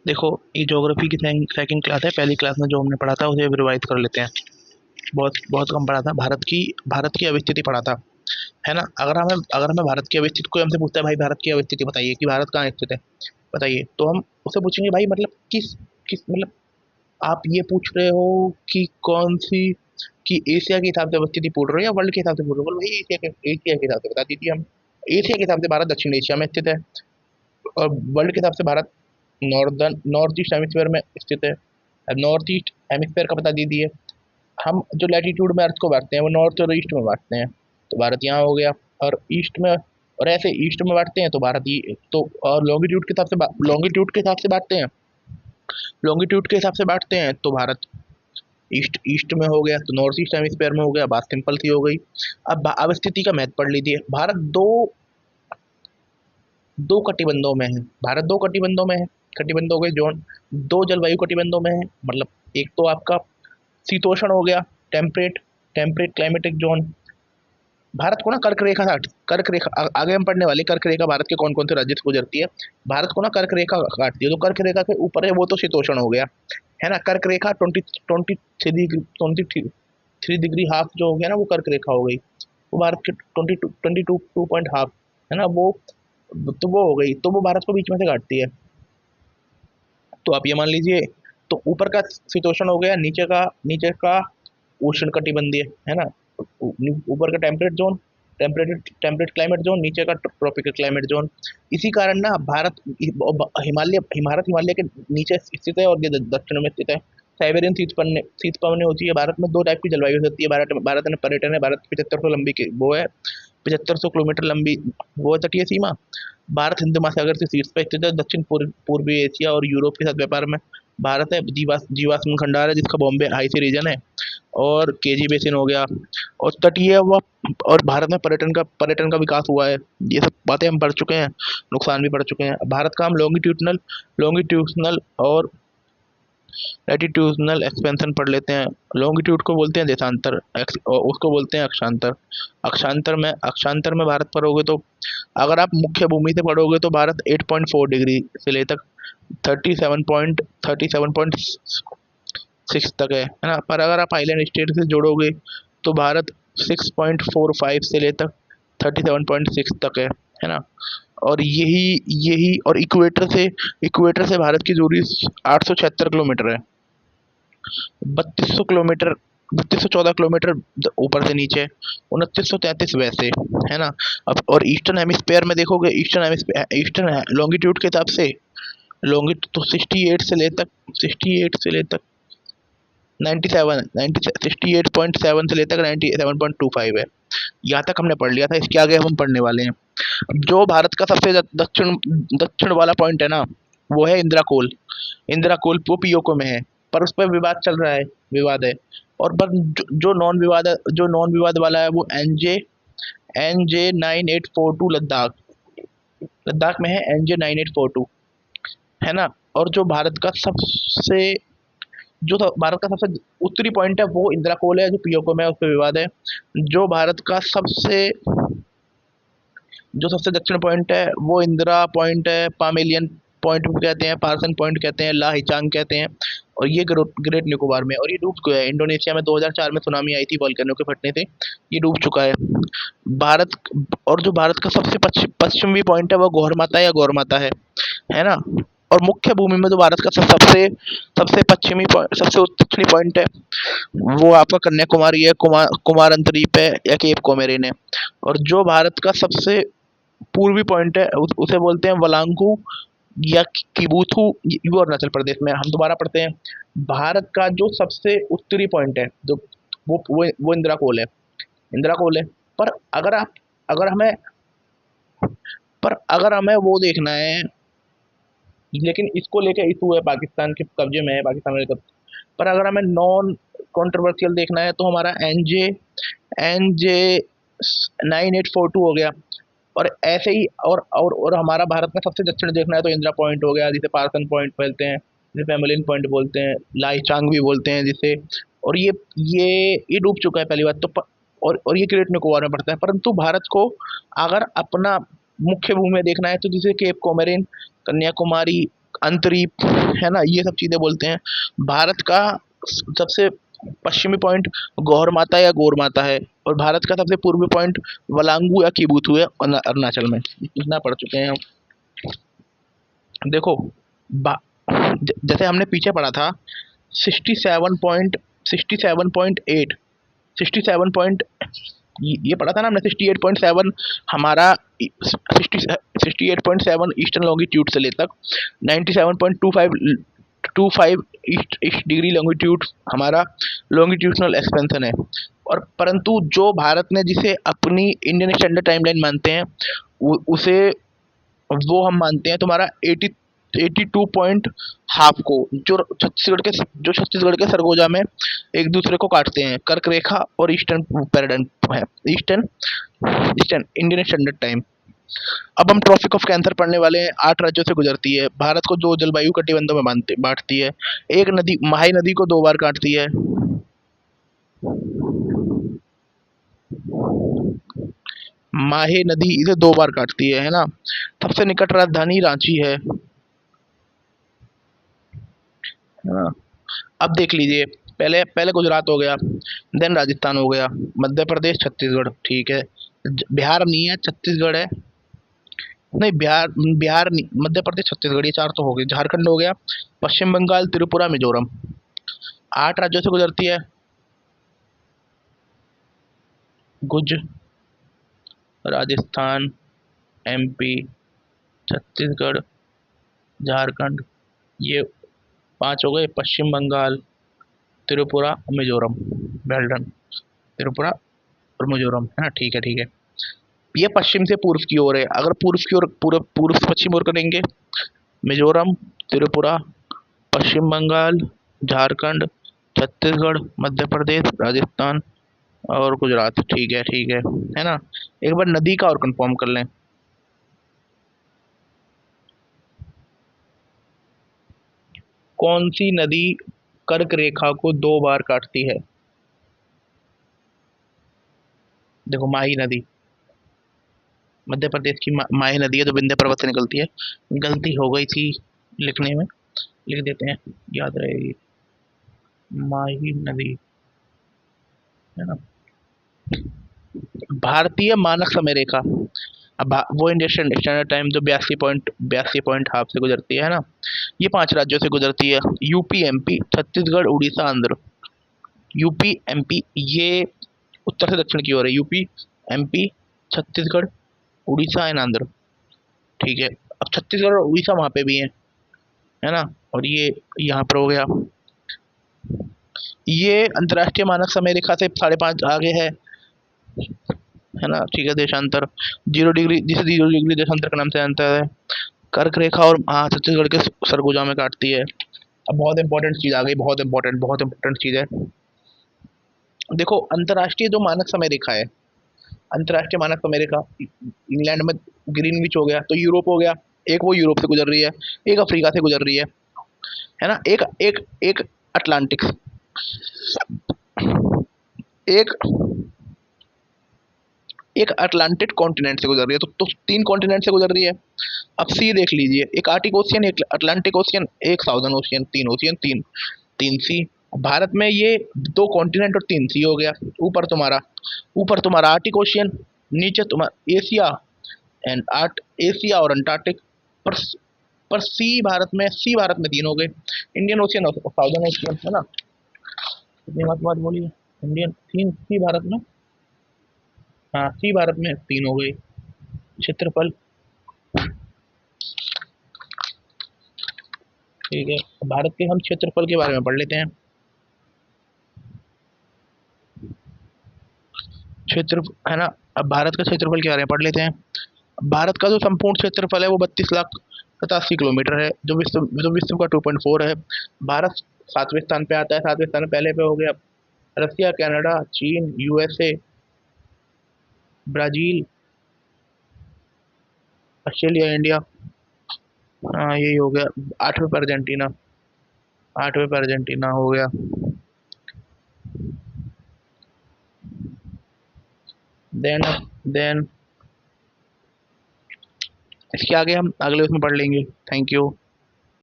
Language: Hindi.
देखो, ये ज्योग्राफी की सेकंड क्लास है। पहली क्लास में जो हमने पढ़ा था उसे रिवाइज कर लेते हैं। बहुत बहुत कम पढ़ा था। भारत की अवस्थिति पढ़ा था, है ना। अगर हमें भारत की अवस्थिति, कोई हमसे पूछता है भाई भारत की अवस्थिति बताइए कि भारत कहाँ स्थित है, बताइए, तो हम उससे पूछेंगे भाई मतलब किस किस मतलब आप ये पूछ रहे हो कि कौन सी, कि एशिया के हिसाब से अवस्थिति पूछ रहे हो या वर्ल्ड के हिसाब से पूछ रहे हो। बोलो भाई एशिया के हिसाब से बता दीजिए हम। एशिया के हिसाब से भारत दक्षिण एशिया में स्थित है, और वर्ल्ड के हिसाब से भारत नॉर्थ ईस्ट हेमिस्फीयर में स्थित है। अब नॉर्थ ईस्ट हेमिस्फीयर का बता दीजिए। हम जो लैटिट्यूड में अर्थ को बांटते हैं वो नॉर्थ और ईस्ट में बांटते हैं, तो भारत यहाँ हो गया। और ईस्ट में, और ऐसे ईस्ट में बांटते हैं तो भारत ये तो, और लॉन्गिट्यूड के हिसाब से बांटते हैं, लॉन्गिट्यूड के हिसाब से बांटते हैं तो भारत ईस्ट ईस्ट में हो गया, तो नॉर्थ ईस्ट हेमिस्फीयर में हो गया। बात सिंपल सी हो गई। अब स्थिति का महत्व पढ़ लीजिए। भारत दो दो कटिबंधों में है। भारत दो कटिबंधों में है। कटिबंध हो गए जोन, दो जलवायु कटिबंधों में है। मतलब एक तो आपका शीतोष्ण हो गया, temperate temperate climatic zone. Bharat को ना कर्क रेखा आगे हम पढ़ने वाले कर्क रेखा भारत के कौन कौन से राज्य से गुजरती है। भारत को ना कर्क रेखा काटती है। जो कर्क रेखा के ऊपर है वो तो शीतोष्ण हो गया, है ना। कर्क रेखा 23 डिग्री हाफ जो हो गया ना, वो कर्क रेखा हो गई। वो भारत के 22 पॉइंट हाफ, है ना वो। तो वो हो गई, तो वो भारत को बीच में से काटती है। तो आप ये मान लीजिए, तो ऊपर का शीतोष्ण हो गया, नीचे का उष्ण कटिबंधीय, है ना। ऊपर का temperate zone, temperate climate zone, नीचे का ट्रॉपिकल क्लाइमेट जोन। इसी कारण ना भारत हिमालय के नीचे स्थित है, और ये दक्षिण में स्थित है। साइबेरियन शीत पवनें होती है। भारत में दो टाइप की जलवायु हो सकती है। भारत भारत में पर्यटन है। भारत 7500 लंबी की वो है, 7500 किलोमीटर लंबी वो है तटीय सीमा। भारत हिंद महासागर से शीर्ष पर स्थित है। दक्षिण पूर्वी एशिया और यूरोप के साथ व्यापार में भारत है। जीवाश्म खंडार है जिसका बॉम्बे हाई सी रीजन है, और केजी बेसिन हो गया, और तटीय व, और भारत में पर्यटन का विकास हुआ है। ये सब बातें हम पढ़ चुके हैं, नुकसान भी पढ़ चुके हैं। भारत का हम लॉन्गिट्यूडनल और लैटिट्यूडनल एक्सपेंशन पढ़ लेते हैं। लॉन्गिट्यूड को बोलते हैं देशांतर, और उसको बोलते हैं अक्षांतर। अक्षांतर में भारत पढ़ोगे तो, अगर आप मुख्य भूमि से पढ़ोगे तो भारत 8.4 डिग्री से लेकर 37.6 तक है ना। पर अगर आप आइलैंड स्टेट से जोड़ोगे तो भारत 6.45 से लेकर 37.6 तक है ना। और यही यही और इक्वेटर से भारत की दूरी 876 किलोमीटर है। 3200 किलोमीटर, 3214 किलोमीटर ऊपर से नीचे, 2933 वैसे, है ना। अब और ईस्टर्न हेमिस्फेयर में देखोगे, ईस्टर्न लॉन्गिट्यूड के हिसाब से, लॉन्गिट्यूड तो 68 से लेकर 97.25 है। यहाँ तक हमने पढ़ लिया था। इसके आगे हम पढ़ने वाले हैं। अब जो भारत का सबसे दक्षिण दक्षिण वाला पॉइंट है ना, वो है इंदिरा कोल। वो पीओके में है, पर उस पर विवाद चल रहा है, विवाद है। और पर जो नॉन विवाद वाला है वो एन जे 9842 लद्दाख, लद्दाख में है NJ 9842, है ना। और जो भारत का सबसे उत्तरी पॉइंट है वो इंदिरा कोल है, जो पीओके में है, उस पर विवाद है। जो भारत का जो सबसे दक्षिण पॉइंट है वो इंदिरा पॉइंट है, पामेलियन पॉइंट भी कहते हैं, पार्सन पॉइंट कहते हैं, ला हिचांग कहते हैं। और ये ग्रेट निकोबार में, और ये डूब गया है। इंडोनेशिया में 2004 में सुनामी आई थी वॉल्केनो के फटने से, ये डूब चुका है भारत। और जो भारत का सबसे पश्चिमी पॉइंट है वो गौरमाता या गौरमाता है ना। और मुख्य भूमि में जो भारत का सबसे सबसे पश्चिमी सबसे दक्षिणी पॉइंट है वो आपका कन्याकुमारी है, कुमार अंतरीप है या केप कोमेरिन है। और जो भारत का सबसे पूर्वी पॉइंट है उसे बोलते हैं वलांगू या किबुथु। वो अरुणाचल प्रदेश में है। हम दोबारा पढ़ते हैं। भारत का जो सबसे उत्तरी पॉइंट है, जो वो इंदिरा कोल है। पर अगर आप अगर हमें पर अगर हमें वो देखना है, लेकिन इसको लेके इशू है, पाकिस्तान के कब्जे में है, पाकिस्तान में पर अगर हमें नॉन कंट्रोवर्शियल देखना है तो हमारा एन जे 9842 हो गया। और ऐसे ही, और हमारा भारत में सबसे दक्षिण देखना है तो इंदिरा पॉइंट हो गया, जिसे पार्सन पॉइंट बोलते हैं, जिसे पैमेलियन पॉइंट बोलते हैं, लाइचांग भी बोलते हैं जिसे। और ये डूब चुका है पहली बात तो। और ये ग्रेट निकोबार में पड़ता है। परंतु भारत को अगर अपना मुख्य भूमि में देखना है तो जिसे केप कोमेरिन, कन्याकुमारी, अंतरीप, है ना, ये सब चीज़ें बोलते हैं। भारत का सबसे पश्चिमी पॉइंट गौर माता या गौर माता है, और भारत का सबसे पूर्वी पॉइंट वलांगू या किबुथु है अरुणाचल में। इतना पढ़ चुके हैं हम। देखो, जैसे हमने पीछे पढ़ा था 67.8, 67 ये पढ़ा था ना हमने 68.7 हमारा 68.7 ईस्टर्न लॉन्गिट्यूड से ले तक 97.25 ईस्ट डिग्री लॉन्गिट्यूड हमारा लॉन्गिट्यूडनल एक्सपेंशन है। और परंतु जो भारत ने जिसे अपनी इंडियन स्टैंडर्ड टाइमलाइन मानते हैं, उसे वो हम मानते हैं तुम्हारा 82 पॉइंट हाफ को, जो छत्तीसगढ़ के सरगोजा में एक दूसरे को काटते हैं, कर्क रेखा और ईस्टर्न पैराडाइम है, eastern eastern Indian standard time. अब हम ट्रॉपिक ऑफ कैंसर पढ़ने वाले हैं। 8 राज्यों से गुजरती है, भारत को 2 जलवायु कटिबंधों में बांटती है। एक नदी माही नदी को 2 बार काटती है। माहे नदी इसे 2 बार काटती है ना। सबसे निकट राजधानी रांची है ना। अब देख लीजिए, पहले पहले गुजरात हो गया, देन राजस्थान हो गया, मध्य प्रदेश, छत्तीसगढ़, ठीक है। बिहार नहीं है, छत्तीसगढ़ है। नहीं, बिहार बिहार नहीं, मध्य प्रदेश, छत्तीसगढ़, ये 4 तो हो गए। झारखंड हो गया, पश्चिम बंगाल, त्रिपुरा, मिजोरम। 8 राज्यों से गुजरती है। गुज राजस्थान, एमपी, छत्तीसगढ़, झारखंड, ये 5 हो गए। पश्चिम बंगाल, त्रिपुरा, मिजोरम। Well done. त्रिपुरा और मिजोरम, है ना, ठीक है ठीक है। ये पश्चिम से पूर्व की ओर है। अगर पूर्व की ओर पूर्व से पश्चिम ओर करेंगे, मिजोरम, त्रिपुरा, पश्चिम बंगाल, झारखंड, छत्तीसगढ़, मध्य प्रदेश, राजस्थान और गुजरात, ठीक है ना। एक बार नदी का और कंफर्म कर लें। कौन सी नदी कर्क रेखा को 2 बार काटती है? देखो, माही नदी, मध्य प्रदेश की माही नदी है, जो विंध्य पर्वत से निकलती है। गलती हो गई थी लिखने में, लिख देते हैं, याद रहेगी। माही नदी, है ना। भारतीय मानक समय रेखा, अब वो इंडियन स्टैंडर्ड टाइम जो 82 पॉइंट हाफ से गुजरती है ना, ये 5 राज्यों से गुजरती है। UP, MP, Chhattisgarh, Orissa, Andhra. UP, MP, ये उत्तर से दक्षिण की ओर है। UP, MP, Chhattisgarh, Orissa and Andhra, ठीक है। अब छत्तीसगढ़ और उड़ीसा वहाँ पे भी है ना। और ये यहाँ पर हो गया। ये अंतर्राष्ट्रीय मानक समय रेखा से 5.5 आगे है ना, ठीक है। देशांतर 0 डिग्री, जिसे 0 डिग्री देशांतर के नाम से जानता है। कर्क रेखा और छत्तीसगढ़ के सरगुजा में काटती है। अब बहुत इंपॉर्टेंट चीज़ आ गई, बहुत इंपॉर्टेंट चीज़ है। देखो, अंतर्राष्ट्रीय जो मानक समय रेखा है, अंतर्राष्ट्रीय मानक समय रेखा, इंग्लैंड में ग्रीनविच हो गया, तो यूरोप हो गया। एक वो यूरोप से गुजर रही है, एक अफ्रीका से गुजर रही है ना। एक एक एक अटलांटिक, एक एक अटलांटिक कॉन्टिनेंट से गुजर रही है, तो 3 कॉन्टिनेंट से गुजर रही है। अब सी देख लीजिए, एक आर्टिक ओशियन, एक अटलांटिक ओशियन, एक साउदर्न ओशियन, 3 ओशियन, 3 सी। भारत में ये 2 कॉन्टिनेंट और 3 सी हो गया। ऊपर तुम्हारा आर्टिक ओशियन, नीचे तुम्हारा एशिया एंड एशिया और अंटार्कटिक। पर भारत में 3 हो गए, इंडियन ओशियन और साउदर्न ओशियन, है ना। कितनी बात बोली, इंडियन 3 सी भारत में, हाँ, सी भारत में 3 हो गई। क्षेत्रफल, ठीक है। भारत के हम क्षेत्रफल के बारे में पढ़ लेते हैं। क्षेत्र, है ना। अब भारत का क्षेत्रफल के बारे में पढ़ लेते हैं। भारत का जो संपूर्ण क्षेत्रफल है वो 32,87,000 किलोमीटर है, जो विश्व का 2.4 है। भारत 7वें स्थान पे आता है। 7वें स्थान पहले पे हो गया रसिया, कनाडा, चीन, यूएसए, ब्राजील, ऑस्ट्रेलिया, इंडिया। हाँ, यही हो गया। 8वें पे अर्जेंटीना, 8वें पे अर्जेंटीना हो गया। देन इसके आगे हम अगले उसमें पढ़ लेंगे। Thank you.